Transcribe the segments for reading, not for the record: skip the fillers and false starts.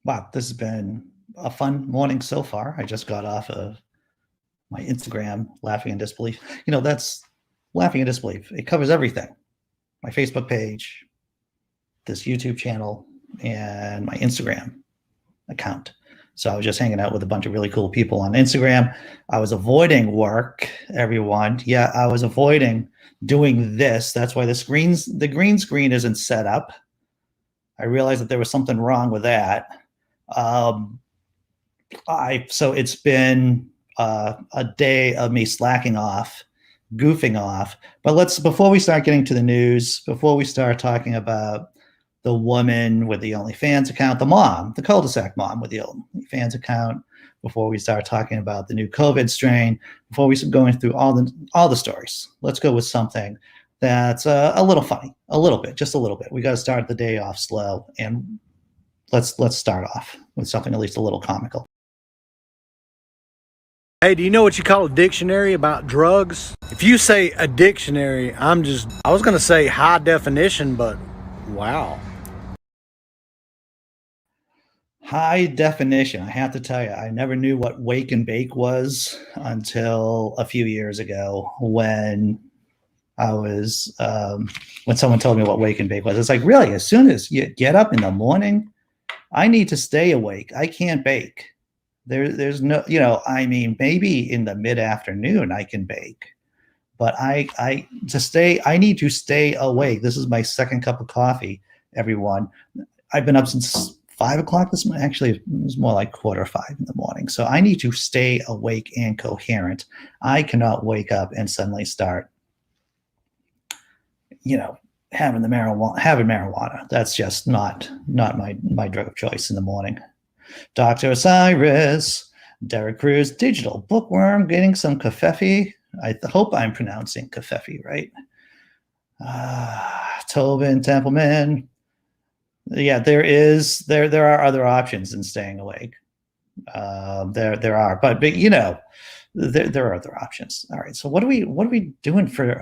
Wow, this has been a fun morning so far. I just got off of my Instagram laughing in disbelief. That's laughing in disbelief. It covers everything. My Facebook page, this YouTube channel, and my Instagram account. So I was just hanging out with a bunch of really cool people on Instagram. I was avoiding work, everyone. Yeah, I was avoiding doing this. That's why the green screen isn't set up. I realized that there was something wrong with that. So it's been a day of me slacking off, goofing off. But before we start getting to the news, before we start talking about the woman with the OnlyFans account, the mom, the cul-de-sac mom with the OnlyFans account, before we start talking about the new COVID strain, before we start going through all the stories, let's go with something that's a little funny, a little bit, just a little bit. We got to start the day off slow, and let's start off with something at least a little comical. Hey, do you know what you call a dictionary about drugs? If you say a dictionary, I was going to say high definition, but wow. High definition. I have to tell you, I never knew what wake and bake was until a few years ago when when someone told me what wake and bake was. It's like, really, as soon as you get up in the morning, I need to stay awake. I can't bake. There's no, maybe in the mid-afternoon I can bake, but I need to stay awake. This is my second cup of coffee, everyone. I've been up since 5 o'clock this morning. Actually, it was more like 4:45 in the morning. So I need to stay awake and coherent. I cannot wake up and suddenly start, having marijuana. That's just not my drug of choice in the morning. Dr. Osiris, Derek Cruz, Digital Bookworm, getting some kafefe. I hope I'm pronouncing kafefe right. Tobin, Templeman. Yeah, there are other options in staying awake. There are, but there are other options. All right. So what are we doing for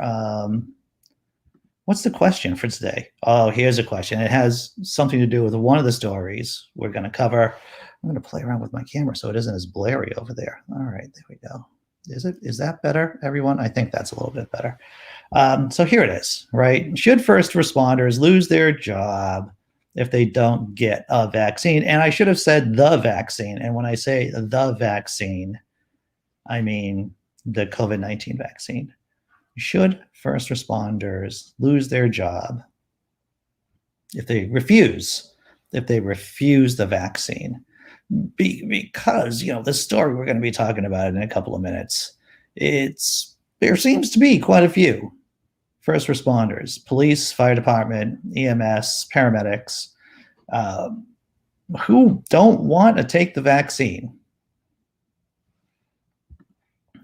what's the question for today? Oh, here's a question. It has something to do with one of the stories we're going to cover. I'm going to play around with my camera so it isn't as blurry over there. All right, there we go. Is that better, everyone? I think that's a little bit better. So here it is, right? Should first responders lose their job if they don't get a vaccine? And I should have said the vaccine. And when I say the vaccine, I mean the COVID-19 vaccine. Should first responders lose their job if they refuse the vaccine? Because the story we're going to be talking about in a couple of minutes, there seems to be quite a few first responders, police, fire department, EMS, paramedics, who don't want to take the vaccine.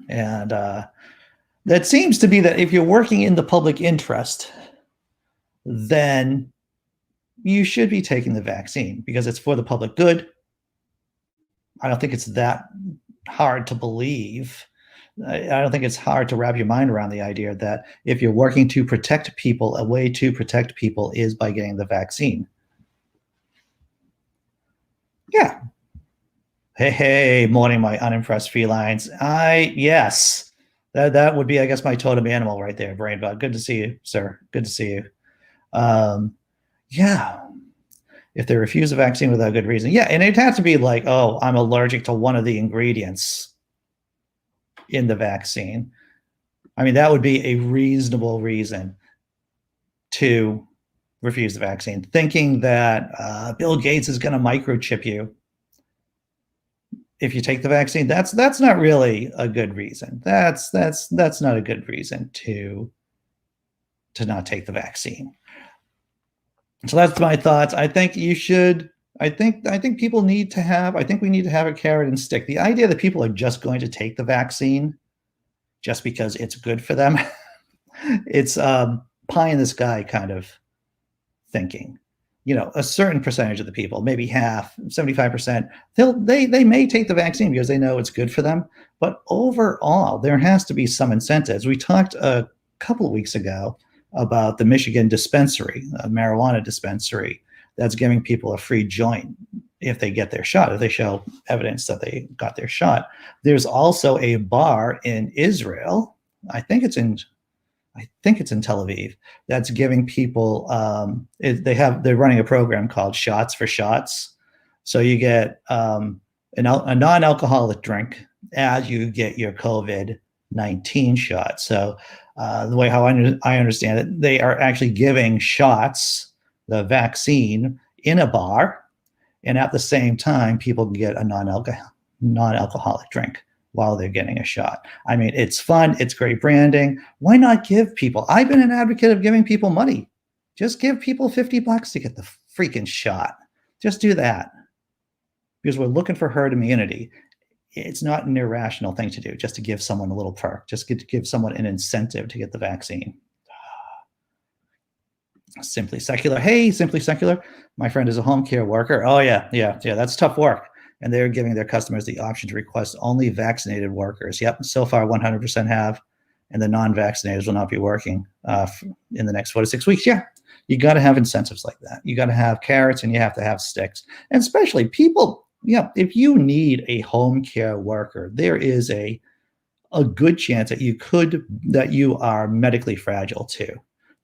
And that seems to be that if you're working in the public interest, then you should be taking the vaccine because it's for the public good. I don't think it's that hard to believe. I don't think it's hard to wrap your mind around the idea that if you're working to protect people, a way to protect people is by getting the vaccine. Yeah. Hey, morning, my unimpressed felines. Yes. That would be, I guess, my totem animal right there, Brainbug. Good to see you, sir. Good to see you. Yeah. If they refuse a vaccine without good reason. Yeah, and it'd have to be like, oh, I'm allergic to one of the ingredients in the vaccine. I mean, that would be a reasonable reason to refuse the vaccine. Thinking that Bill Gates is going to microchip you if you take the vaccine, that's not really a good reason. That's not a good reason to not take the vaccine. So that's my thoughts. I think you should. I think people need to have. I think we need to have a carrot and stick. The idea that people are just going to take the vaccine just because it's good for them, it's pie in the sky kind of thinking. A certain percentage of the people, maybe half, 75%, they may take the vaccine because they know it's good for them. But overall, there has to be some incentives. We talked a couple of weeks ago about the Michigan dispensary, a marijuana dispensary that's giving people a free joint if they get their shot, if they show evidence that they got their shot. There's also a bar in Israel. I think it's in Tel Aviv, that's giving people, they're running a program called Shots for Shots. So you get a non-alcoholic drink as you get your COVID-19 shot. So the way how I understand it, they are actually giving shots, the vaccine, in a bar, and at the same time, people can get a non-alcoholic drink while they're getting a shot. I mean, it's fun. It's great branding. Why not give people? I've been an advocate of giving people money. Just give people $50 to get the freaking shot. Just do that. Because we're looking for herd immunity. It's not an irrational thing to do, just to give someone a little perk, just to give someone an incentive to get the vaccine. Simply Secular. Hey, Simply Secular. My friend is a home care worker. Oh, yeah. That's tough work. And they're giving their customers the option to request only vaccinated workers. Yep, so far 100% have, and the non-vaccinators will not be working in the next 4 to 6 weeks. Yeah, you got to have incentives like that. You got to have carrots and you have to have sticks. And especially people, if you need a home care worker, there is a good chance that you are medically fragile too.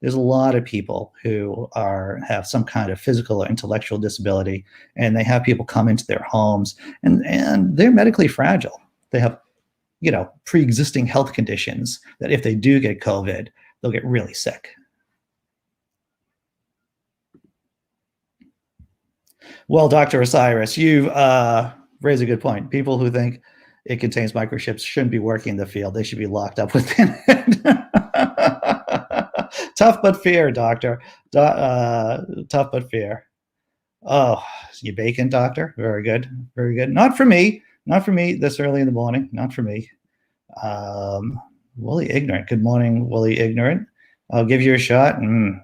There's a lot of people who have some kind of physical or intellectual disability, and they have people come into their homes, and they're medically fragile. They have, pre-existing health conditions that if they do get COVID, they'll get really sick. Well, Dr. Osiris, you raise a good point. People who think it contains microchips shouldn't be working in the field. They should be locked up within it. Tough but fair, doctor. Tough but fair. Oh, you bacon, doctor? Very good. Very good. Not for me. Not for me this early in the morning. Not for me. Woolly Ignorant. Good morning, Woolly Ignorant. I'll give you a shot. And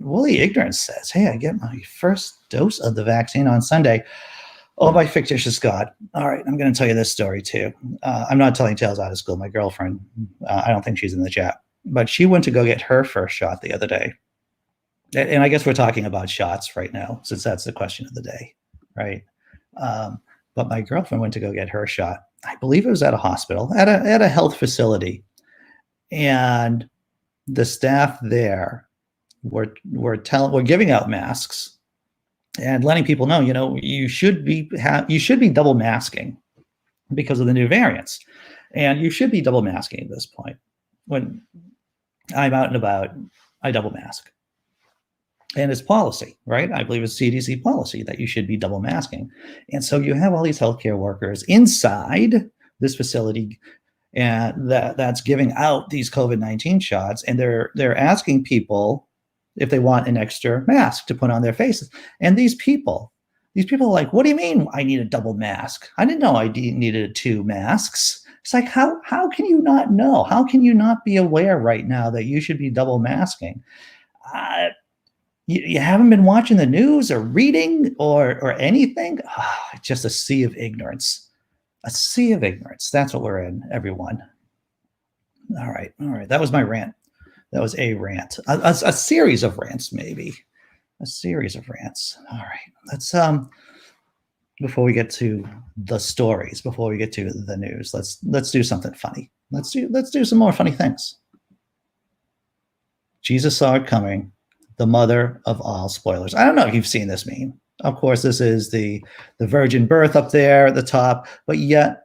Woolly Ignorant says, hey, I get my first dose of the vaccine on Sunday. Oh, by fictitious God. All right, I'm going to tell you this story too. I'm not telling tales out of school. My girlfriend, I don't think she's in the chat, but she went to go get her first shot the other day. And I guess we're talking about shots right now, since that's the question of the day, right? But my girlfriend went to go get her shot. I believe it was at a hospital, at a health facility. And the staff there were giving out masks and letting people know, you should be double masking because of the new variants. And you should be double masking at this point. When I'm out and about, I double mask. And it's policy, right? I believe it's CDC policy that you should be double masking. And so you have all these healthcare workers inside this facility and that's giving out these COVID-19 shots, and they're asking people if they want an extra mask to put on their faces. And these people are like, what do you mean I need a double mask? I didn't know I needed 2 masks. It's like, how can you not know? How can you not be aware right now that you should be double masking? You haven't been watching the news or reading or anything? Just a sea of ignorance. A sea of ignorance. That's what we're in, everyone. All right. That was my rant. That was a rant. A series of rants, maybe. A series of rants. All right. Let's before we get to the stories, before we get to the news, let's do something funny. Let's do some more funny things. Jesus saw it coming, the mother of all spoilers. I don't know if you've seen this meme. Of course, this is the virgin birth up there at the top, but yet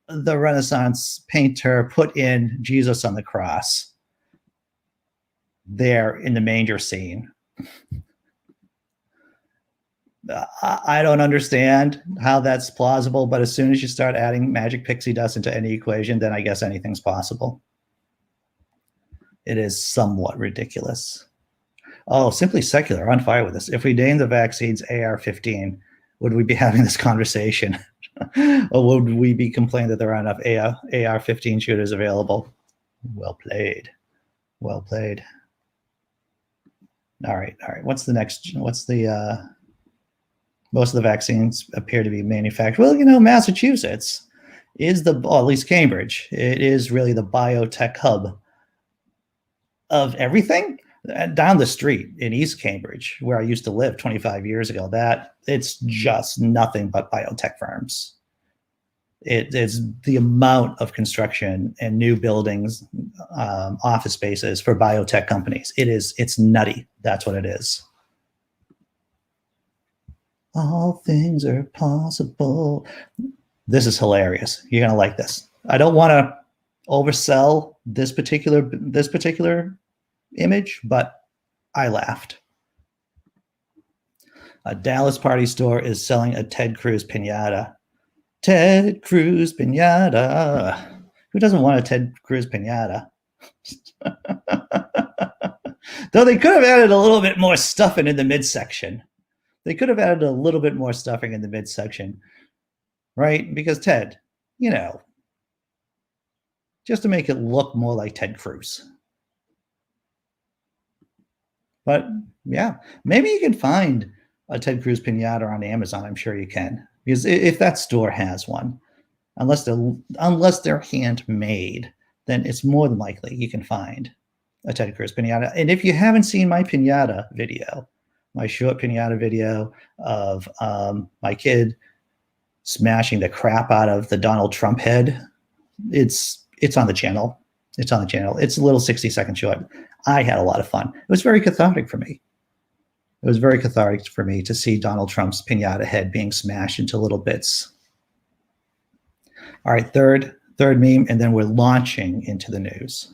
the Renaissance painter put in Jesus on the cross there in the manger scene. I don't understand how that's plausible, but as soon as you start adding magic pixie dust into any equation, then I guess anything's possible. It is somewhat ridiculous. Oh, Simply Secular, on fire with this. If we name the vaccines AR-15, would we be having this conversation? Or would we be complaining that there aren't enough AR-15 shooters available? Well played. Well played. All right. What's the next? Most of the vaccines appear to be manufactured. Well, Massachusetts is at least Cambridge. It is really the biotech hub of everything. down the street in East Cambridge, where I used to live 25 years ago, that it's just nothing but biotech firms. It's the amount of construction and new buildings, office spaces for biotech companies. It's nutty. That's what it is. All things are possible. This is hilarious. You're gonna like this. I don't want to oversell this particular image, but I laughed. A Dallas party store is selling a Ted Cruz piñata. Ted Cruz piñata. Who doesn't want a Ted Cruz piñata? Though they could have added a little bit more stuffing in the midsection. They could have added a little bit more stuffing in the midsection, right? Because Ted, just to make it look more like Ted Cruz. But yeah, maybe you can find a Ted Cruz piñata on Amazon. I'm sure you can, because if that store has one, unless they're handmade, then it's more than likely you can find a Ted Cruz piñata. And if you haven't seen my piñata video, my short piñata video of my kid smashing the crap out of the Donald Trump head, it's on the channel. It's on the channel. It's a little 60-second short. I had a lot of fun. It was very cathartic for me. It was very cathartic for me to see Donald Trump's piñata head being smashed into little bits. All right, third meme, and then we're launching into the news.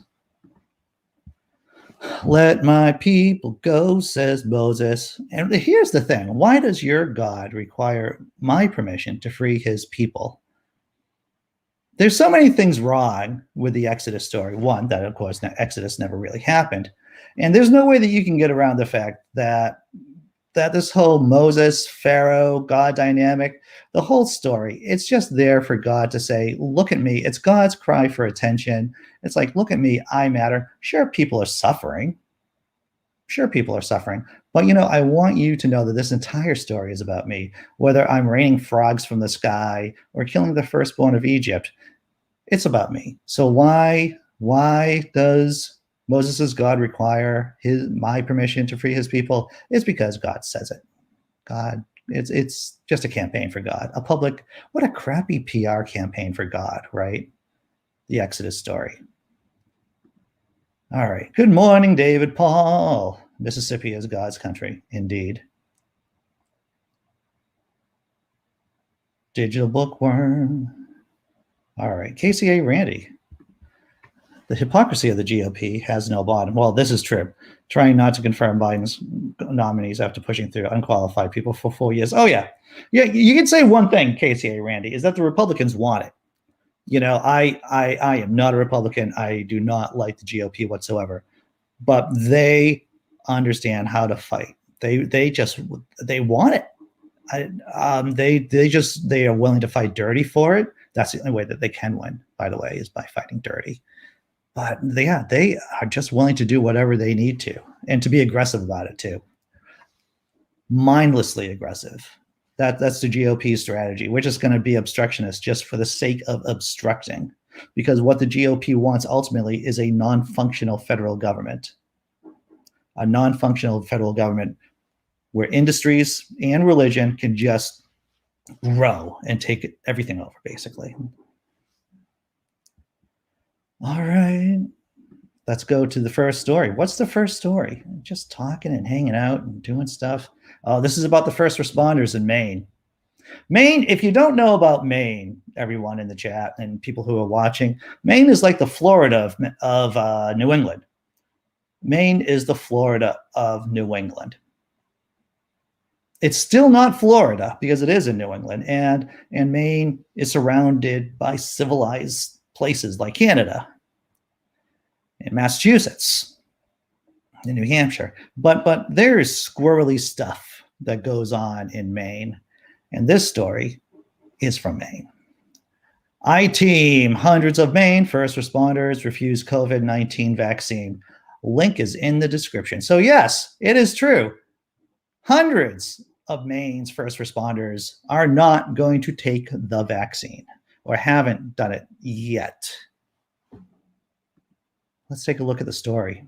Let my people go, says Moses. And here's the thing. Why does your God require my permission to free his people? There's so many things wrong with the Exodus story. One, that of course Exodus never really happened. And there's no way that you can get around the fact that this whole Moses, Pharaoh, God dynamic, the whole story, it's just there for God to say, look at me. It's God's cry for attention. It's like, look at me, I matter. Sure, people are suffering. But, I want you to know that this entire story is about me. Whether I'm raining frogs from the sky or killing the firstborn of Egypt, it's about me. So why does Moses' God require my permission to free his people? It's because God says it. God, it's just a campaign for God. What a crappy PR campaign for God, right? The Exodus story. All right. Good morning, David Paul. Mississippi is God's country, indeed. Digital bookworm. All right. KCA Randy. The hypocrisy of the GOP has no bottom. Well, this is true. Trying not to confirm Biden's nominees after pushing through unqualified people for 4 years. Oh, yeah. Yeah, you can say one thing, KCA Randy, is that the Republicans want it. I am not a Republican. I do not like the GOP whatsoever. But they understand how to fight. They want it. They are willing to fight dirty for it. That's the only way that they can win, by the way, is by fighting dirty. But they are just willing to do whatever they need to, and to be aggressive about it too. Mindlessly aggressive. That's the GOP strategy. We're just going to be obstructionists just for the sake of obstructing, because what the GOP wants ultimately is a non-functional federal government. A non-functional federal government where industries and religion can just grow and take everything over, basically. All right, let's go to the first story. What's the first story? Just talking and hanging out and doing stuff. Oh, this is about the first responders in Maine. Maine, if you don't know about Maine, everyone in the chat and people who are watching, Maine is like the Florida of New England. Maine is the Florida of New England. It's still not Florida because it is in New England, and Maine is surrounded by civilized places like Canada and Massachusetts and New Hampshire. But there is squirrely stuff that goes on in Maine, and this story is from Maine. I-Team, hundreds of Maine first responders refuse COVID-19 vaccine. Link is in the description. So yes, it is true. Hundreds of Maine's first responders are not going to take the vaccine, or haven't done it yet. Let's take a look at the story.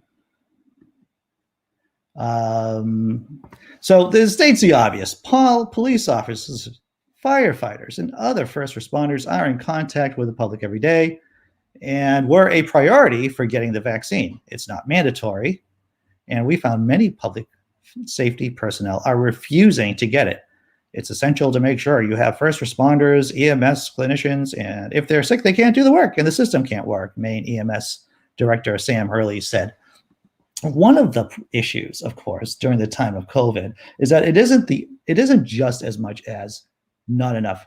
So the states the obvious. Police officers, firefighters, and other first responders are in contact with the public every day and were a priority for getting the vaccine. It's not mandatory, and we found many public safety personnel are refusing to get it. It's essential to make sure you have first responders, EMS clinicians, and if they're sick, they can't do the work, and the system can't work, Maine EMS Director Sam Hurley said. One of the issues, of course, during the time of COVID is that it isn't just as much as not enough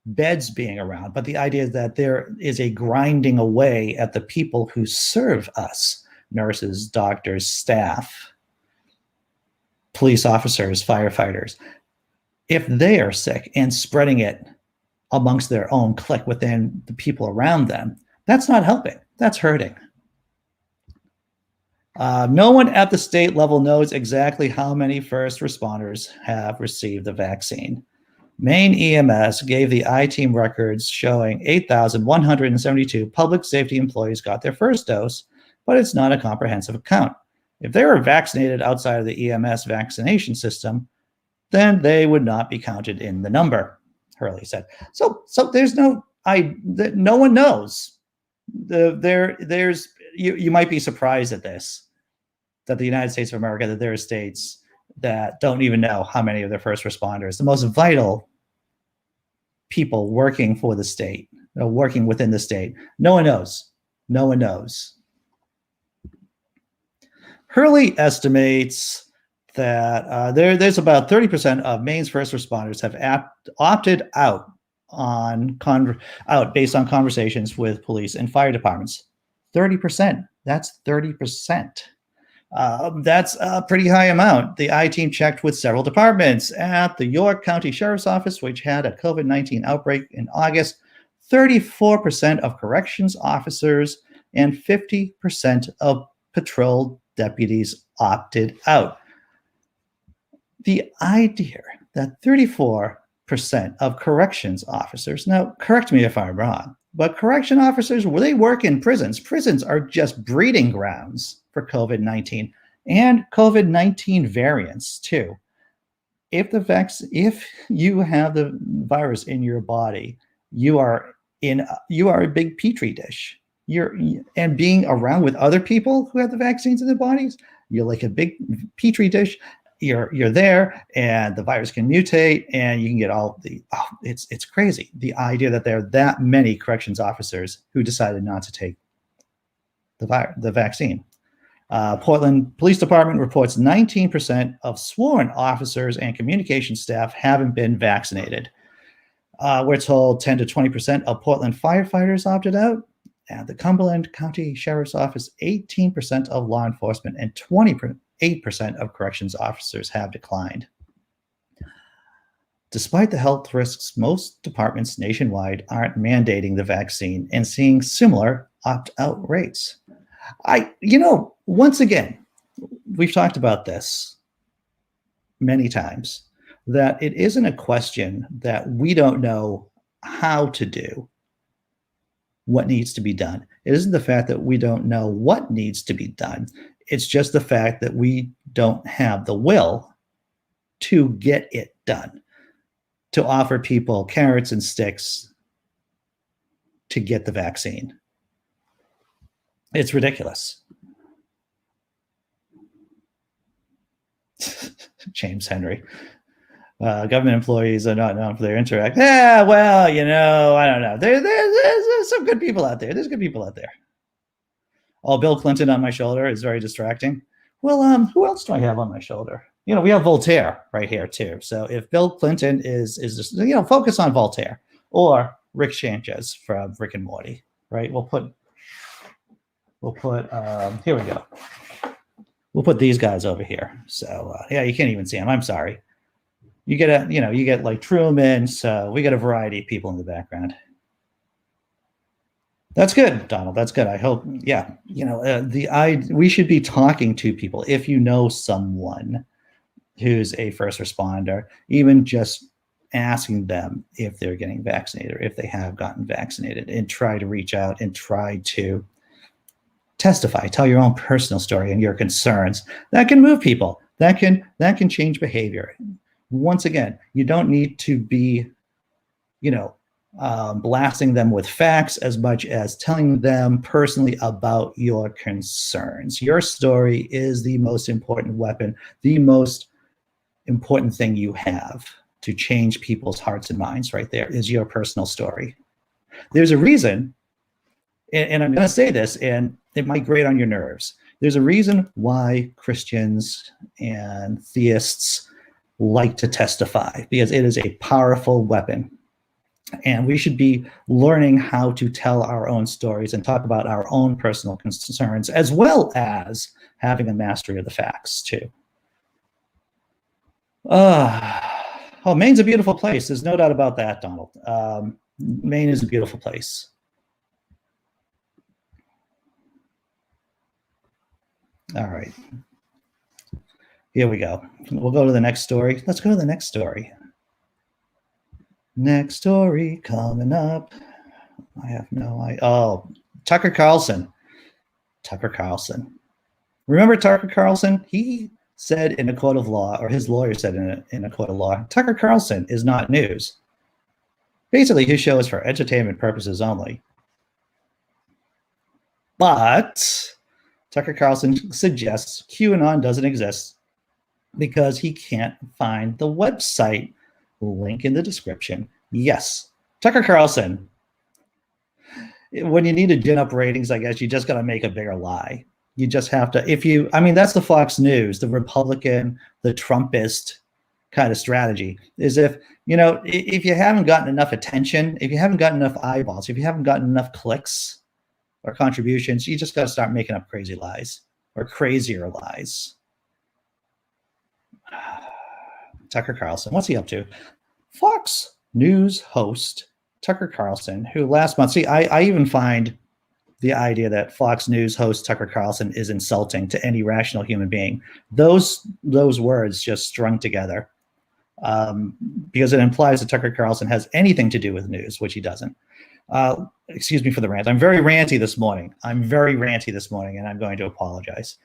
beds being around, but the idea that there is a grinding away at the people who serve us, nurses, doctors, staff, police officers, firefighters. If they are sick and spreading it amongst their own clique within the people around them, that's not helping. That's hurting. No one at the state level knows exactly how many first responders have received the vaccine. Maine EMS gave the I-Team records showing 8,172 public safety employees got their first dose, but it's not a comprehensive account. If they were vaccinated outside of the EMS vaccination system, then they would not be counted in the number, Hurley said. So there's no one knows. You might be surprised at this, that the United States of America, that there are states that don't even know how many of their first responders, the most vital people working for the state, working within the state, no one knows. No one knows. Hurley estimates that there's about 30% of Maine's first responders have opted out based on conversations with police and fire departments. 30%. That's 30%. That's a pretty high amount. The I-Team checked with several departments. At the York County Sheriff's Office, which had a COVID-19 outbreak in August, 34% of corrections officers and 50% of patrol deputies opted out. The idea that 34% of corrections officers, now correct me if I'm wrong, but correction officers, they work in prisons. Prisons are just breeding grounds for COVID-19 and COVID-19 variants too. If you have the virus in your body, you are a big petri dish. And being around with other people who have the vaccines in their bodies, you're like a big petri dish. You're there, and the virus can mutate, and you can get it's crazy. The idea that there are that many corrections officers who decided not to take the vaccine. Portland Police Department reports 19% of sworn officers and communication staff haven't been vaccinated. We're told 10 to 20% of Portland firefighters opted out. At the Cumberland County Sheriff's Office, 18% of law enforcement and 28% of corrections officers have declined. Despite the health risks, most departments nationwide aren't mandating the vaccine and seeing similar opt-out rates. Once again, we've talked about this many times, that it isn't a question that we don't know how to do what needs to be done. It isn't the fact that we don't know what needs to be done. It's just the fact that we don't have the will to get it done, to offer people carrots and sticks to get the vaccine. It's ridiculous. James Henry. Government employees are not known for their interact. Yeah, well, I don't know. There's some good people out there. There's good people out there. Oh, Bill Clinton on my shoulder is very distracting. Well, who else do I have on my shoulder? We have Voltaire right here too. So if Bill Clinton is just, focus on Voltaire or Rick Sanchez from Rick and Morty, right? We'll put here we go. We'll put these guys over here. So yeah, you can't even see them. I'm sorry. You get like Truman. So we got a variety of people in the background. That's good, Donald. That's good. I hope, yeah. We should be talking to people. If you know someone who's a first responder, even just asking them if they're getting vaccinated or if they have gotten vaccinated, and try to reach out and try to testify, tell your own personal story and your concerns. That can move people. That can change behavior. Once again, you don't need to be, blasting them with facts as much as telling them personally about your concerns. Your story is the most important weapon, the most important thing you have to change people's hearts and minds. Right there is your personal story. There's a reason, and I'm going to say this, and it might grate on your nerves. There's a reason why Christians and theists like to testify, because it is a powerful weapon. And we should be learning how to tell our own stories and talk about our own personal concerns, as well as having a mastery of the facts, too. Maine's a beautiful place. There's no doubt about that, Donald. Maine is a beautiful place. All right. Here we go. We'll go to the next story. Let's go to the next story. Next story coming up. I have no idea. Oh, Tucker Carlson. Tucker Carlson. Remember Tucker Carlson? He said in a court of law, or his lawyer said in a court of law, Tucker Carlson is not news. Basically, his show is for entertainment purposes only. But Tucker Carlson suggests QAnon doesn't exist because he can't find the website. Link in the description. Yes, Tucker Carlson. When you need to gin up ratings, I guess you just got to make a bigger lie. You just have to, that's the Fox News, the Republican, the Trumpist kind of strategy, is if you haven't gotten enough attention, if you haven't gotten enough eyeballs, if you haven't gotten enough clicks or contributions, you just got to start making up crazy lies or crazier lies. Tucker Carlson, what's he up to? Fox News host Tucker Carlson, who last month, I even find the idea that Fox News host Tucker Carlson is insulting to any rational human being. Those words just strung together, because it implies that Tucker Carlson has anything to do with news, which he doesn't. Excuse me for the rant. I'm very ranty this morning, and I'm going to apologize.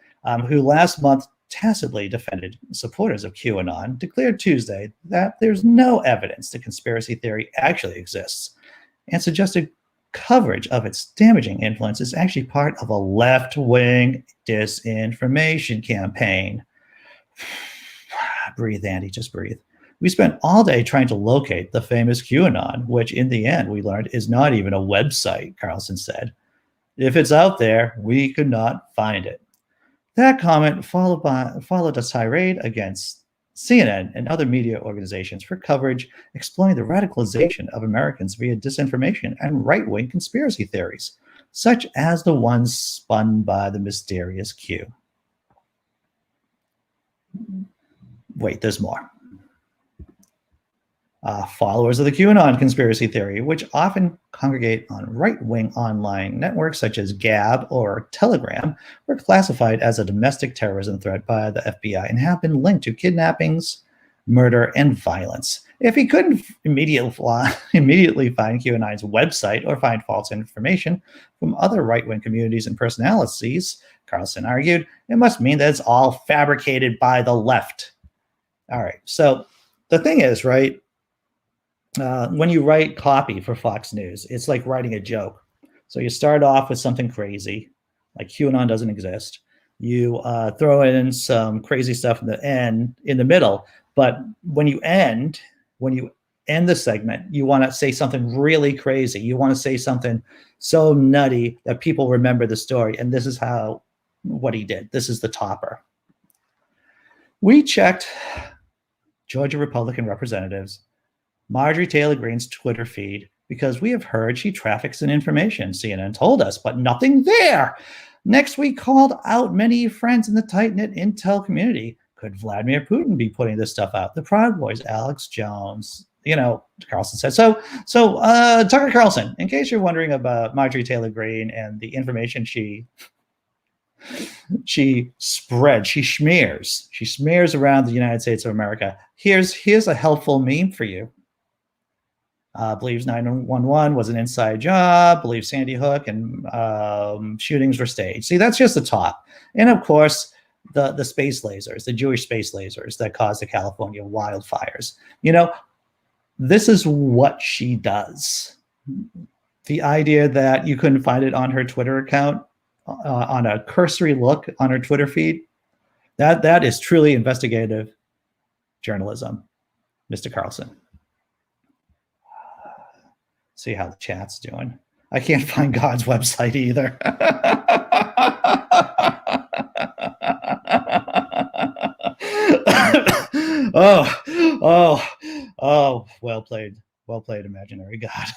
Who last month tacitly defended supporters of QAnon, declared Tuesday that there's no evidence the conspiracy theory actually exists, and suggested coverage of its damaging influence is actually part of a left-wing disinformation campaign. Breathe, Andy, just breathe. We spent all day trying to locate the famous QAnon, which in the end we learned is not even a website, Carlson said. If it's out there, we could not find it. That comment followed a tirade against CNN and other media organizations for coverage exploring the radicalization of Americans via disinformation and right-wing conspiracy theories, such as the ones spun by the mysterious Q. Wait, there's more. Followers of the QAnon conspiracy theory, which often congregate on right-wing online networks such as Gab or Telegram, were classified as a domestic terrorism threat by the FBI and have been linked to kidnappings, murder, and violence. If he couldn't immediately find QAnon's website or find false information from other right-wing communities and personalities, Carlson argued, it must mean that it's all fabricated by the left. All right, so the thing is, right, when you write copy for Fox News, it's like writing a joke. So you start off with something crazy, like QAnon doesn't exist. You throw in some crazy stuff in the middle, but when you end the segment, you want to say something really crazy. You want to say something so nutty that people remember the story. And this is what he did. This is the topper. We checked Georgia Republican representatives Marjorie Taylor Greene's Twitter feed because we have heard she traffics in information, CNN told us, but nothing there. Next, we called out many friends in the tight-knit intel community. Could Vladimir Putin be putting this stuff out? The Proud Boys, Alex Jones, Carlson said. So Tucker Carlson, in case you're wondering about Marjorie Taylor Greene and the information she spreads, she smears around the United States of America. Here's a helpful meme for you. Believes 911 was an inside job, believes Sandy Hook and shootings were staged. See, that's just the top. And of course, the space lasers, the Jewish space lasers that caused the California wildfires. This is what she does. The idea that you couldn't find it on her Twitter account, on a cursory look on her Twitter feed, that is truly investigative journalism, Mr. Carlson. See how the chat's doing. I can't find God's website either. Oh, well played, imaginary God.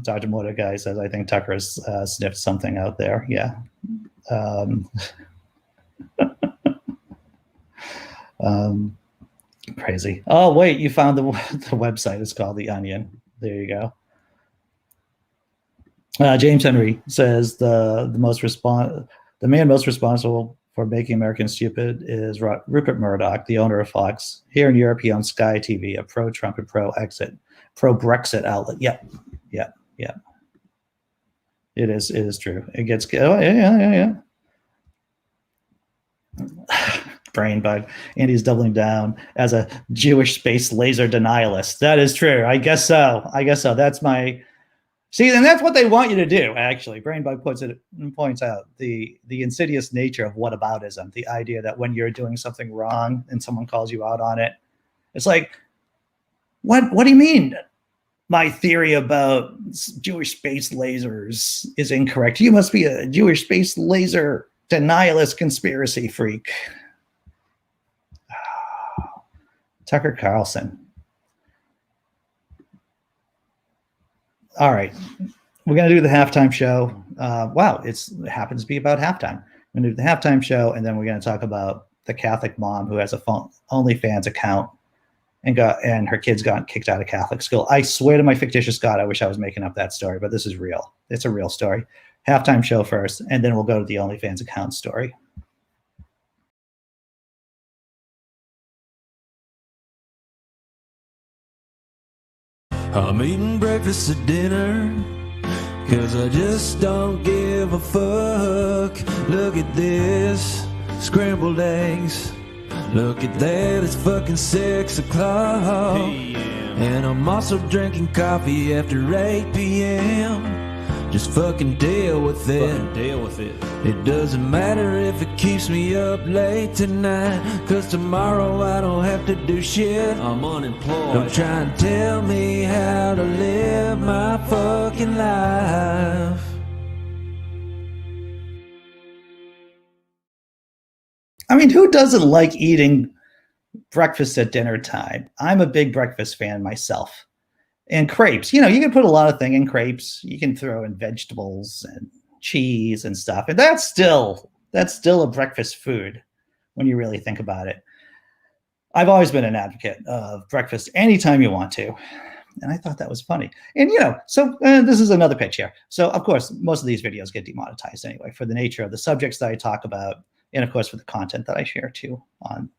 Dr. Motor guy says, I think Tucker has sniffed something out there. Yeah. Crazy. Oh, wait, you found the website. It's called The Onion. There you go. James Henry says the man most responsible for making Americans stupid is Rupert Murdoch, the owner of Fox. Here in Europe, he owns Sky TV, a pro-Trump and pro-Brexit outlet. Yep. It is true. It gets brain bug. Andy's doubling down as a Jewish space laser denialist. That is true. I guess so. That's my see, and that's what they want you to do. Actually, brain bug points out the insidious nature of whataboutism. The idea that when you're doing something wrong and someone calls you out on it, it's like, what do you mean? My theory about Jewish space lasers is incorrect. You must be a Jewish space laser denialist conspiracy freak. Tucker Carlson. All right. We're going to do the halftime show. Wow, it happens to be about halftime. We're going to do the halftime show, and then we're going to talk about the Catholic mom who has a OnlyFans account and her kids got kicked out of Catholic school. I swear to my fictitious God, I wish I was making up that story, but this is real. It's a real story. Halftime show first, and then we'll go to the OnlyFans account story. I'm eating breakfast at dinner, 'cause I just don't give a fuck. Look at this, scrambled eggs. Look at that, it's fucking 6 o'clock. And I'm also drinking coffee after 8 p.m. Just fucking deal with it. It doesn't matter if it keeps me up late tonight, 'cause tomorrow I don't have to do shit. I'm unemployed. Don't try and tell me how to live my fucking life. I mean, who doesn't like eating breakfast at dinner time? I'm a big breakfast fan myself. And crepes, you can put a lot of things in crepes. You can throw in vegetables and cheese and stuff. And that's still a breakfast food when you really think about it. I've always been an advocate of breakfast anytime you want to. And I thought that was funny. And, so this is another pitch here. So, of course, most of these videos get demonetized anyway for the nature of the subjects that I talk about. And, of course, for the content that I share, too, on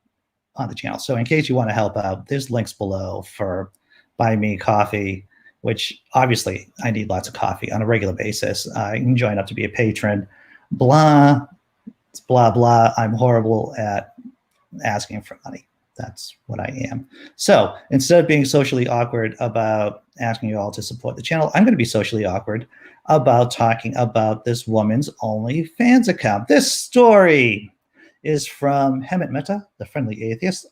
the channel. So in case you want to help out, there's links below for Buy Me Coffee, which obviously I need lots of coffee on a regular basis. You can join up to be a patron. Blah, it's blah, blah. I'm horrible at asking for money. That's what I am. So instead of being socially awkward about asking you all to support the channel, I'm going to be socially awkward about talking about this woman's OnlyFans account. This story is from Hemant Mehta, the Friendly Atheist,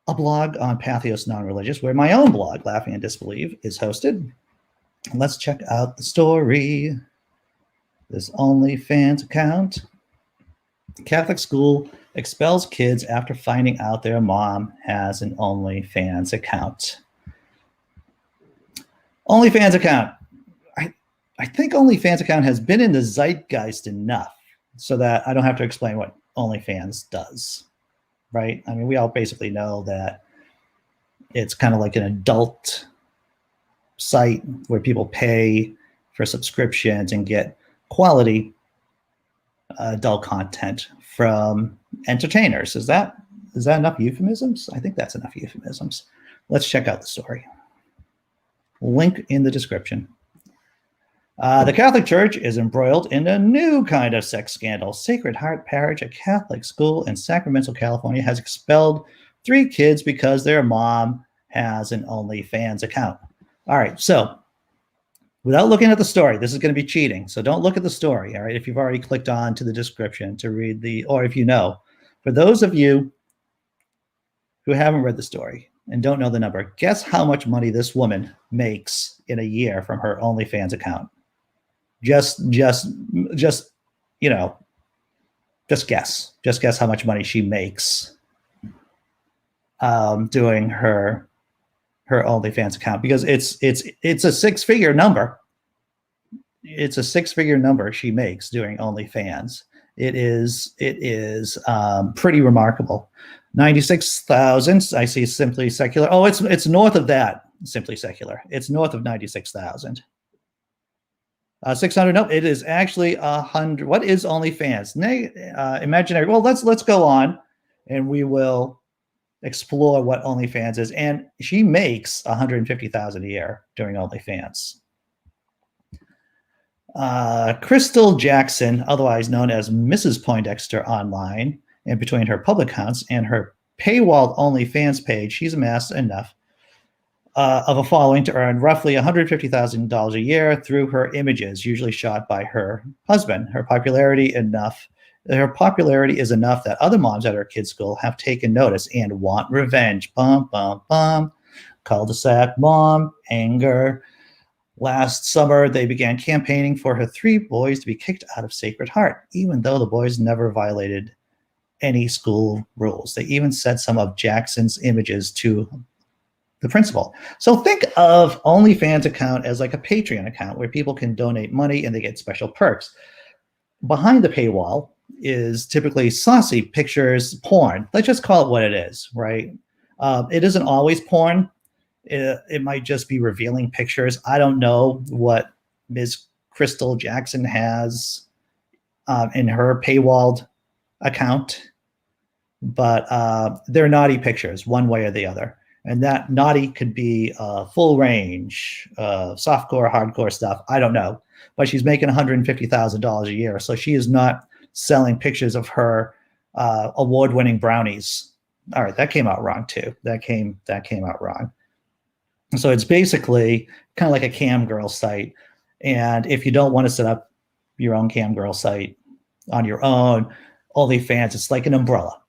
a blog on Pathos Non-Religious, where my own blog, Laughing and Disbelieve, is hosted. Let's check out the story. This OnlyFans account. Catholic school expels kids after finding out their mom has an OnlyFans account. OnlyFans account. I think OnlyFans account has been in the zeitgeist enough so that I don't have to explain what OnlyFans does, right? I mean, we all basically know that it's kind of like an adult site where people pay for subscriptions and get quality adult content from entertainers. Is that enough euphemisms? I think that's enough euphemisms. Let's check out the story. Link in the description. The Catholic Church is embroiled in a new kind of sex scandal. Sacred Heart Parish, a Catholic school in Sacramento, California, has expelled 3 kids because their mom has an OnlyFans account. All right, so without looking at the story, this is going to be cheating. So don't look at the story, all right, if you've already clicked on to the description to read or if you know. For those of you who haven't read the story and don't know the number, guess how much money this woman makes in a year from her OnlyFans account. Just guess. Just guess how much money she makes doing her OnlyFans account, because it's a 6-figure number. It's a 6-figure number she makes doing OnlyFans. It is pretty remarkable. 96,000. I see Simply Secular. Oh, it's north of that. Simply Secular. It's north of 96,000. 600. No, it is actually 100. What is OnlyFans? Imaginary. Well, let's go on, and we will explore what OnlyFans is. And she makes 150,000 a year doing OnlyFans. Crystal Jackson, otherwise known as Mrs. Poindexter online, and between her public accounts and her paywalled OnlyFans page, she's amassed enough of a following to earn roughly $150,000 a year through her images, usually shot by her husband. Her popularity is enough that other moms at her kids' school have taken notice and want revenge. Bum, bum, bum. Cul-de-sac mom, anger. Last summer, they began campaigning for her 3 boys to be kicked out of Sacred Heart, even though the boys never violated any school rules. They even sent some of Jackson's images to the principal. So think of OnlyFans account as like a Patreon account where people can donate money and they get special perks. Behind the paywall is typically saucy pictures, porn. Let's just call it what it is, right? It isn't always porn. It might just be revealing pictures. I don't know what Ms. Crystal Jackson has in her paywalled account, but they're naughty pictures one way or the other. And that naughty could be full range, softcore, hardcore stuff. I don't know. But she's making $150,000 a year. So she is not selling pictures of her award-winning brownies. All right, that came out wrong too. That came out wrong. So it's basically kind of like a cam girl site. And if you don't want to set up your own cam girl site on your own, OnlyFans, it's like an umbrella.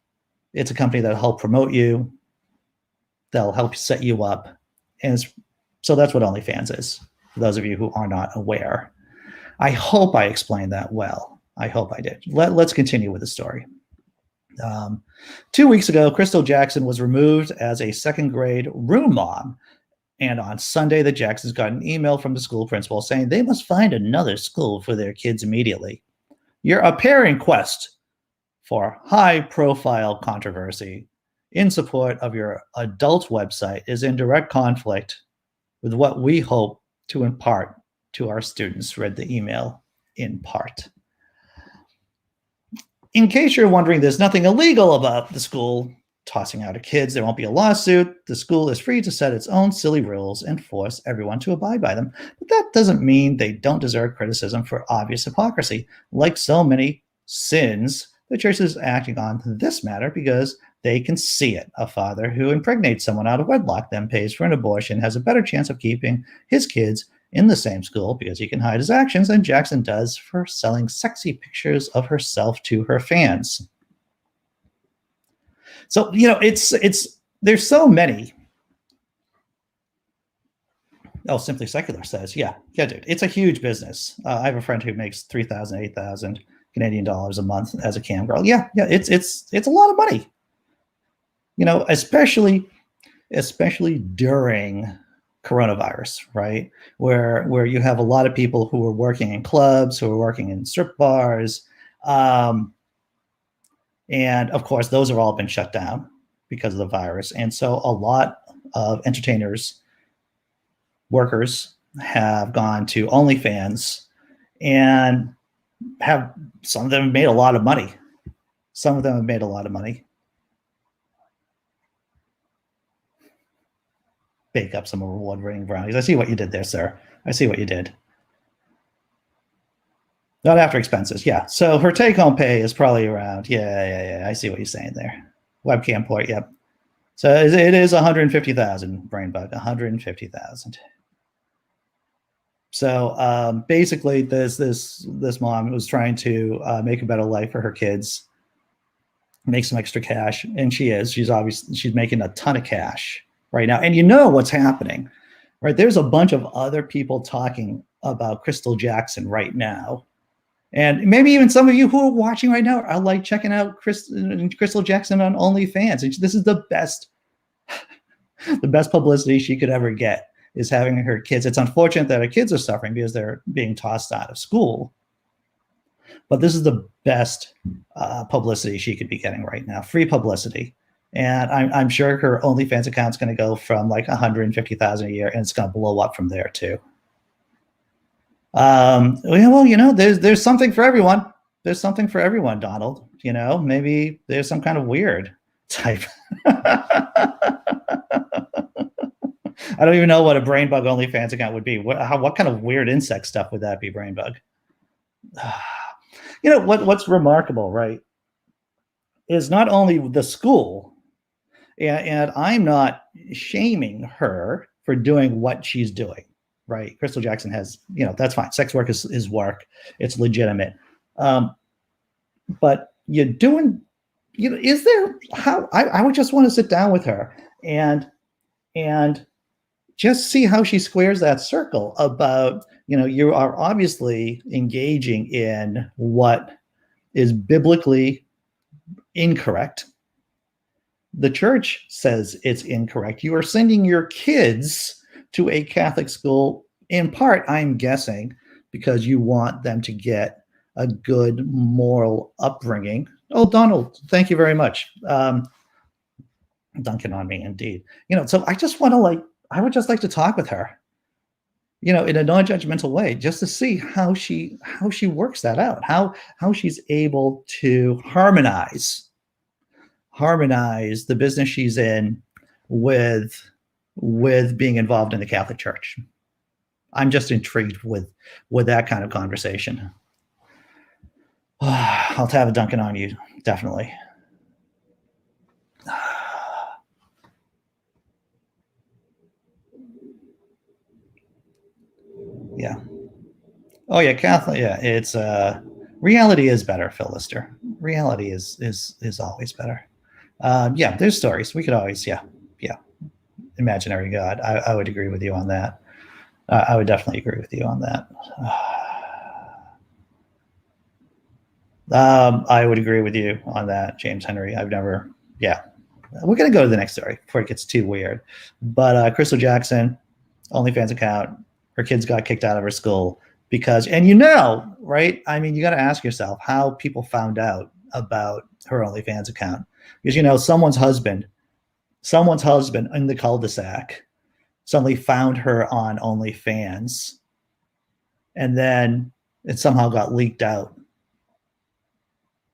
It's a company that'll help promote you. They'll help set you up. And so that's what OnlyFans is, for those of you who are not aware. I hope I explained that well. I hope I did. Let's continue with the story. 2 weeks ago, Crystal Jackson was removed as a 2nd grade room mom. And on Sunday, the Jacksons got an email from the school principal saying they must find another school for their kids immediately. Your appearing quest for high-profile controversy in support of your adult website is in direct conflict with what we hope to impart to our students, read the email in part. In case you're wondering, there's nothing illegal about the school tossing out of kids. There won't be a lawsuit. The school is free to set its own silly rules and force everyone to abide by them. But that doesn't mean they don't deserve criticism for obvious hypocrisy. Like so many sins, the church is acting on this matter because they can see it. A father who impregnates someone out of wedlock, then pays for an abortion, has a better chance of keeping his kids in the same school because he can hide his actions than Jackson does for selling sexy pictures of herself to her fans. So, there's so many. Oh, Simply Secular says, yeah, dude, it's a huge business. I have a friend who makes 3,000, 8,000 Canadian dollars a month as a cam girl. Yeah, it's a lot of money. Especially during coronavirus, right? Where you have a lot of people who are working in clubs, who are working in strip bars. And of course, those have all been shut down because of the virus. And so a lot of entertainers, workers have gone to OnlyFans and some of them have made a lot of money. Bake up some award-winning brownies. I see what you did there, sir. I see what you did. Not after expenses, yeah. So her take-home pay is probably around, yeah. I see what you're saying there. Webcam port, yep. So it is 150,000, Brainbug, 150,000. So basically, this mom was trying to make a better life for her kids, make some extra cash, and she's making a ton of cash right now. And you know what's happening, right? There's a bunch of other people talking about Crystal Jackson right now. And maybe even some of you who are watching right now are like checking out Crystal Jackson on OnlyFans. And this is the best publicity she could ever get, is having her kids. It's unfortunate that her kids are suffering because they're being tossed out of school. But this is the best publicity she could be getting right now, free publicity. And I'm sure her OnlyFans account's going to go from like 150,000 a year, and it's going to blow up from there too. Well, you know, there's something for everyone. There's something for everyone, Donald. You know, maybe there's some kind of weird type. I don't even know what a Brainbug OnlyFans account would be. What kind of weird insect stuff would that be, Brainbug? You know, what's remarkable, right, is not only the school, and I'm not shaming her for doing what she's doing. Right, Crystal Jackson has, you know, that's fine. Sex work is work; it's legitimate. But you're doing, you know, is there how I would just want to sit down with her and just see how she squares that circle about, you know, you are obviously engaging in what is biblically incorrect. The church says it's incorrect. You are sending your kids to a Catholic school, in part, I'm guessing, because you want them to get a good moral upbringing. Oh, Donald, thank you very much. Dunking on me, indeed. You know, so I would just like to talk with her, you know, in a non-judgmental way, just to see how she works that out, how she's able to harmonize the business she's in with being involved in the Catholic Church. I'm just intrigued with that kind of conversation. I'll have a Duncan on you, definitely. Yeah. Oh yeah, Catholic. Yeah, it's reality is better, Phil Lister. Reality is always better. Yeah, there's stories. We could always, yeah. Imaginary God. I would agree with you on that. I would definitely agree with you on that. I would agree with you on that, James Henry. We're going to go to the next story before it gets too weird. But Crystal Jackson, OnlyFans account, her kids got kicked out of her school because, and you know, right? I mean, you got to ask yourself how people found out about her OnlyFans account. Because, you know, someone's husband in the cul-de-sac suddenly found her on OnlyFans, and then it somehow got leaked out.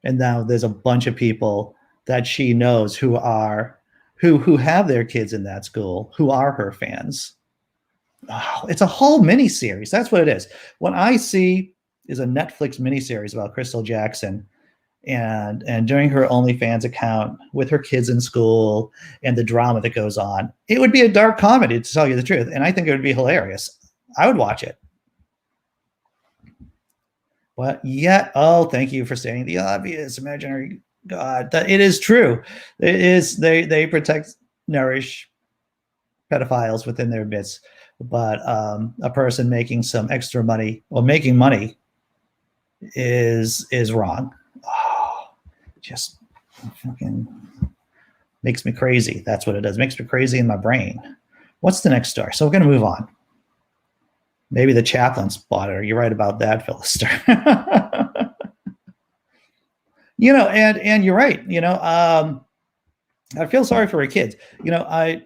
And now there's a bunch of people that she knows who have their kids in that school, who are her fans. Oh, it's a whole miniseries. That's what it is. What I see is a Netflix miniseries about Crystal Jackson and during her OnlyFans account with her kids in school and the drama that goes on. It would be a dark comedy, to tell you the truth, and I think it would be hilarious. I would watch it. But yet, oh, thank you for stating the obvious, imaginary God. That it is true. It is they protect, nourish pedophiles within their midst, but a person making some extra money or making money is wrong. Oh, just fucking makes me crazy. That's what it does. Makes me crazy in my brain. What's the next story? So we're going to move on. Maybe the chaplain spotted her. You're right about that, Philister. You know, and you're right. You know, I feel sorry for her kids. You know,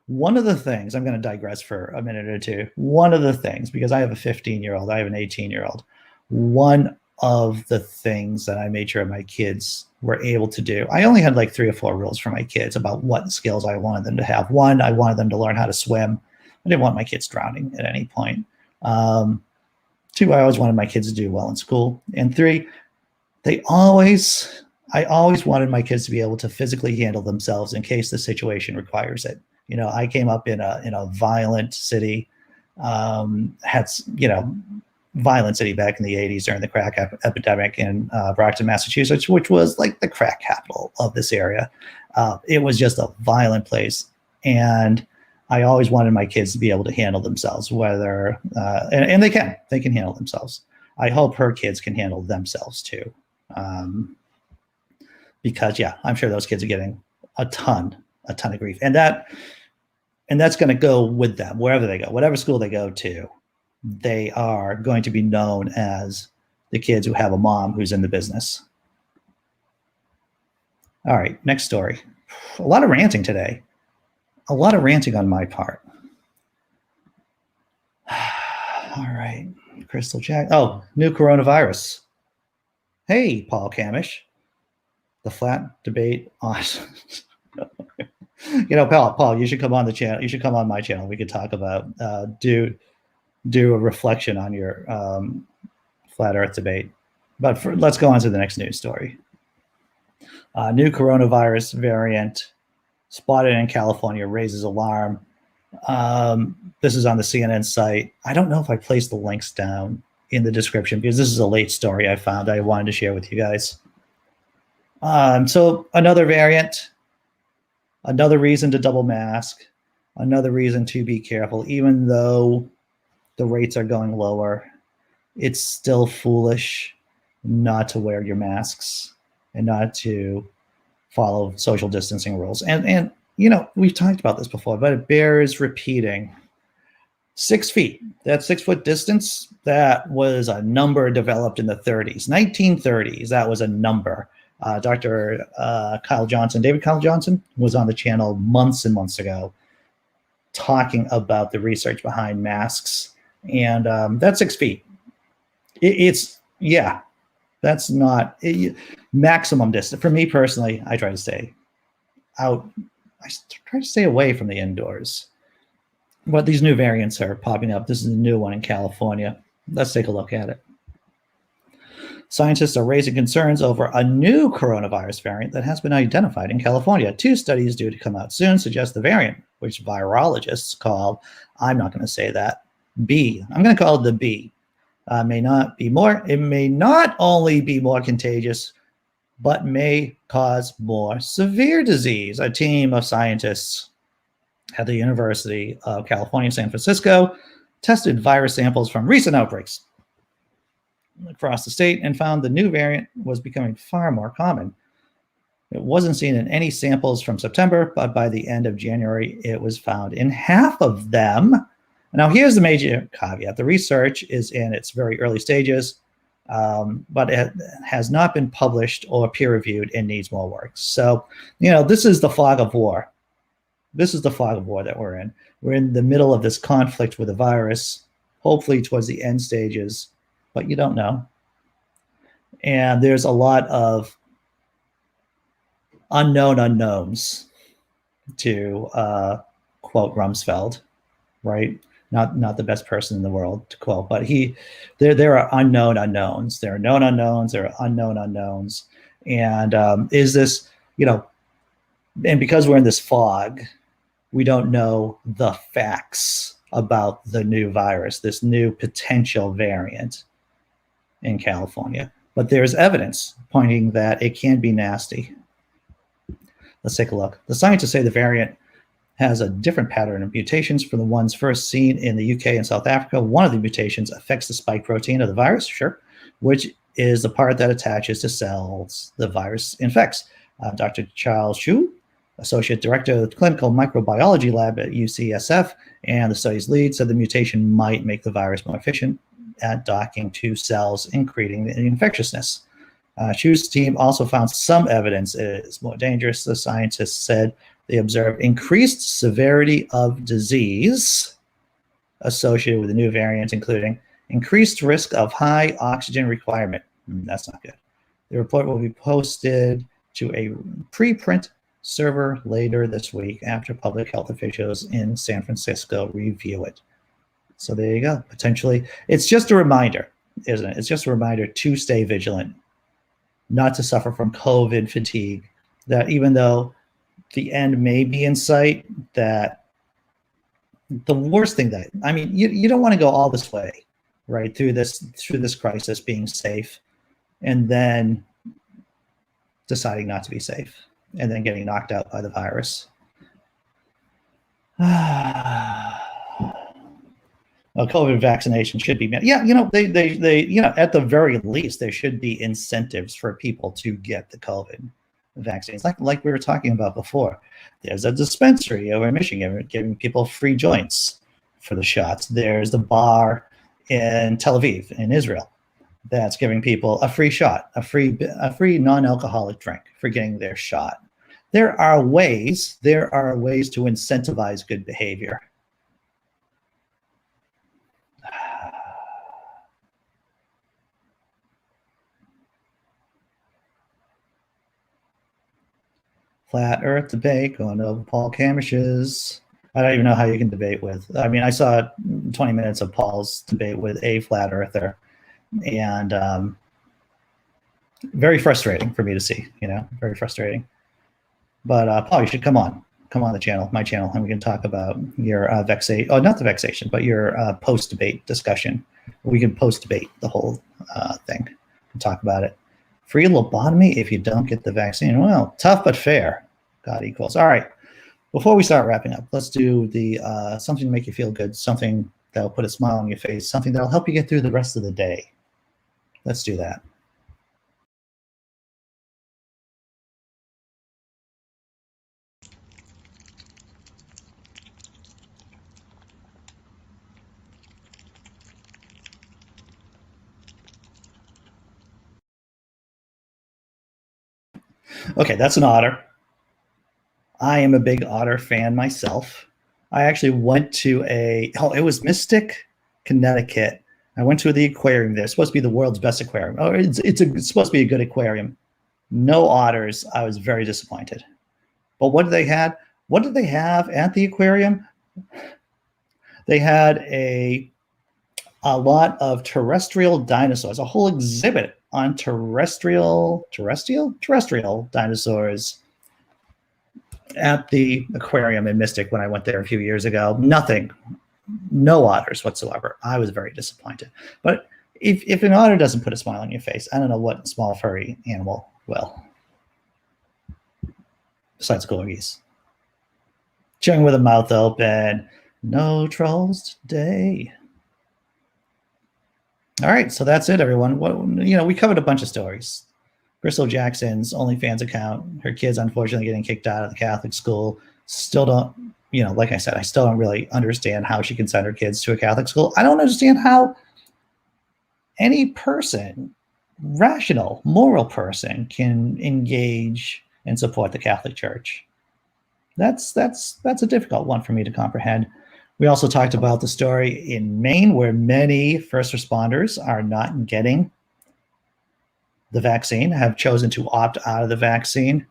one of the things, I'm going to digress for a minute or two. One of the things, because I have a 15-year-old, I have an 18-year-old. One of the things that I made sure my kids were able to do, I only had like 3 or 4 rules for my kids about what skills I wanted them to have. One, I wanted them to learn how to swim. I didn't want my kids drowning at any point. 2, I always wanted my kids to do well in school. And 3, I always wanted my kids to be able to physically handle themselves in case the situation requires it. You know, I came up in a violent city, had, you know, violent city back in the 80s during the crack epidemic in Brockton, Massachusetts, which was like the crack capital of this area. It was just a violent place. And I always wanted my kids to be able to handle themselves, whether, and they can handle themselves. I hope her kids can handle themselves too. Because yeah, I'm sure those kids are getting a ton of grief. And that's going to go with them wherever they go, whatever school they go to. They are going to be known as the kids who have a mom who's in the business. All right, next story. A lot of ranting today. A lot of ranting on my part. All right, Crystal Jack. Oh, new coronavirus. Hey, Paul Kamish. The flat debate on. You know, Paul, you should come on the channel. You should come on my channel. We could talk about do a reflection on your flat Earth debate. But let's go on to the next news story. New coronavirus variant spotted in California raises alarm. This is on the CNN site. I don't know if I placed the links down in the description because this is a late story I found I wanted to share with you guys. So another variant, another reason to double mask, another reason to be careful, even though the rates are going lower. It's still foolish not to wear your masks and not to follow social distancing rules. And you know, we've talked about this before, but it bears repeating. 6 feet, that 6 foot distance, that was a number developed in the 30s, 1930s. That was a number. Dr. David Kyle Johnson was on the channel months and months ago talking about the research behind masks. And that's 6 feet. That's not maximum distance. For me personally, I try to stay out. I try to stay away from the indoors. But these new variants are popping up. This is a new one in California. Let's take a look at it. Scientists are raising concerns over a new coronavirus variant that has been identified in California. 2 studies due to come out soon suggest the variant, which virologists call, I'm not going to say that, B. I'm going to call it the B. It may not only be more contagious, but may cause more severe disease. A team of scientists at the University of California, San Francisco, tested virus samples from recent outbreaks across the state and found the new variant was becoming far more common. It wasn't seen in any samples from September, but by the end of January, it was found in half of them. Now, here's the major caveat. The research is in its very early stages, but it has not been published or peer-reviewed and needs more work. So, you know, this is the fog of war. This is the fog of war that we're in. We're in the middle of this conflict with the virus, hopefully towards the end stages, but you don't know. And there's a lot of unknown unknowns, to quote Rumsfeld, right? Not the best person in the world to quote, but there are unknown unknowns. There are known unknowns. There are unknown unknowns. And is this, you know, and because we're in this fog, we don't know the facts about the new virus, this new potential variant in California. But there's evidence pointing that it can be nasty. Let's take a look. The scientists say the variant has a different pattern of mutations from the ones first seen in the UK and South Africa. One of the mutations affects the spike protein of the virus, which is the part that attaches to cells the virus infects. Dr. Charles Xu, Associate Director of the Clinical Microbiology Lab at UCSF and the study's lead, said the mutation might make the virus more efficient at docking to cells, increasing the infectiousness. Xu's team also found some evidence it is more dangerous. The scientists said they observed increased severity of disease associated with the new variant, including increased risk of high oxygen requirement. That's not good. The report will be posted to a preprint server later this week after public health officials in San Francisco review it. So there you go. Potentially, it's just a reminder, isn't it? It's just a reminder to stay vigilant, not to suffer from COVID fatigue, that even though the end may be in sight, that the worst thing that, I mean, you don't want to go all this way, right, through this crisis being safe, and then deciding not to be safe, and then getting knocked out by the virus. Well, COVID vaccination should be, yeah, they at the very least, there should be incentives for people to get the COVID vaccines, like we were talking about before. There's a dispensary over in Michigan giving people free joints for the shots. There's the bar in Tel Aviv in Israel that's giving people a free shot, a free non-alcoholic drink for getting their shot. There are ways to incentivize good behavior. Flat Earth debate going over Paul Kamish's. I don't even know how you can debate with. I mean, I saw 20 minutes of Paul's debate with a flat earther, and very frustrating for me to see. Very frustrating. But Paul, you should come on the channel, my channel, and we can talk about your vexation. Oh, not the vexation, but your post-debate discussion. We can post-debate the whole thing and talk about it. Free lobotomy if you don't get the vaccine. Well, tough but fair. God equals. All right. Before we start wrapping up, let's do the something to make you feel good, something that'll put a smile on your face, something that'll help you get through the rest of the day. Let's do that. Okay, that's an otter. I am a big otter fan myself. I actually went to it was Mystic, Connecticut. I went to the aquarium there. It's supposed to be the world's best aquarium. Oh, it's supposed to be a good aquarium. No otters. I was very disappointed. But what did they have? What did they have at the aquarium? They had a lot of terrestrial dinosaurs, a whole exhibit on terrestrial dinosaurs at the aquarium in Mystic when I went there a few years ago. No otters whatsoever. I was very disappointed. But if an otter doesn't put a smile on your face, I don't know what small furry animal will. Besides corgis. Chewing with a mouth open. No trolls today. All right, so that's it, everyone. We covered a bunch of stories. Crystal Jackson's OnlyFans account, her kids unfortunately getting kicked out of the Catholic school. Still don't, like I said, I still don't really understand how she can send her kids to a Catholic school. I don't understand how any person, rational, moral person, can engage and support the Catholic Church. That's a difficult one for me to comprehend. We also talked about the story in Maine where many first responders are not getting the vaccine, have chosen to opt out of the vaccine.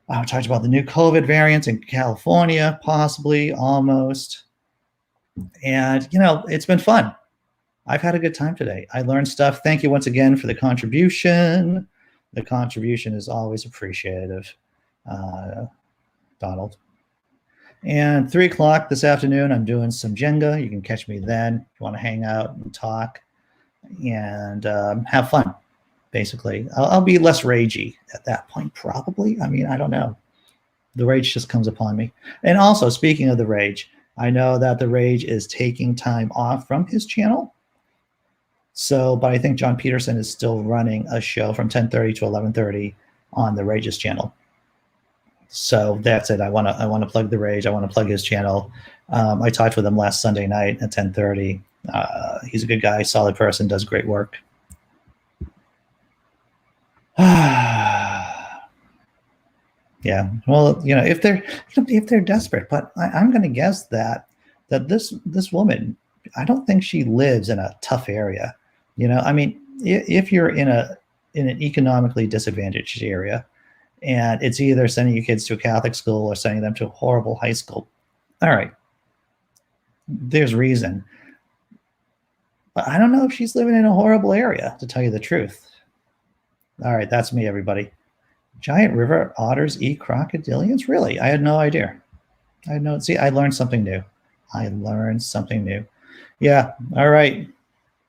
We talked about the new COVID variants in California, possibly, almost. And, it's been fun. I've had a good time today. I learned stuff. Thank you once again for the contribution. The contribution is always appreciative, Donald. And 3 o'clock this afternoon, I'm doing some Jenga. You can catch me then if you want to hang out and talk and have fun, basically. I'll be less ragey at that point, probably. I mean, I don't know. The rage just comes upon me. And also, speaking of the rage, I know that the rage is taking time off from his channel. But I think John Peterson is still running a show from 10:30 to 11:30 on the Rage's channel. So that's it. I want to plug the Rage. I want to plug his channel. I talked with him last Sunday night at 10:30. He's a good guy, solid person, does great work. Yeah. Well, if they're desperate, but I'm going to guess that this woman, I don't think she lives in a tough area. I mean, if you're in an economically disadvantaged area, and it's either sending your kids to a Catholic school or sending them to a horrible high school. All right. There's reason. But I don't know if she's living in a horrible area, to tell you the truth. All right, that's me, everybody. Giant river otters eat crocodilians? Really? I had no idea. See, I learned something new. Yeah, all right.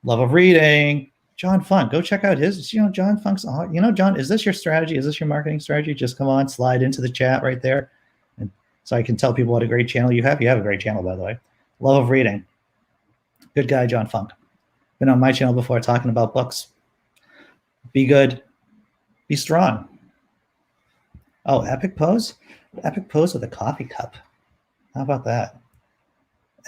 Love of reading. John Funk, go check out his, John Funk's, John, is this your strategy? Is this your marketing strategy? Just come on, slide into the chat right there. And so I can tell people what a great channel you have. You have a great channel, by the way. Love of reading. Good guy, John Funk. Been on my channel before talking about books. Be good. Be strong. Oh, epic pose? Epic pose with a coffee cup. How about that?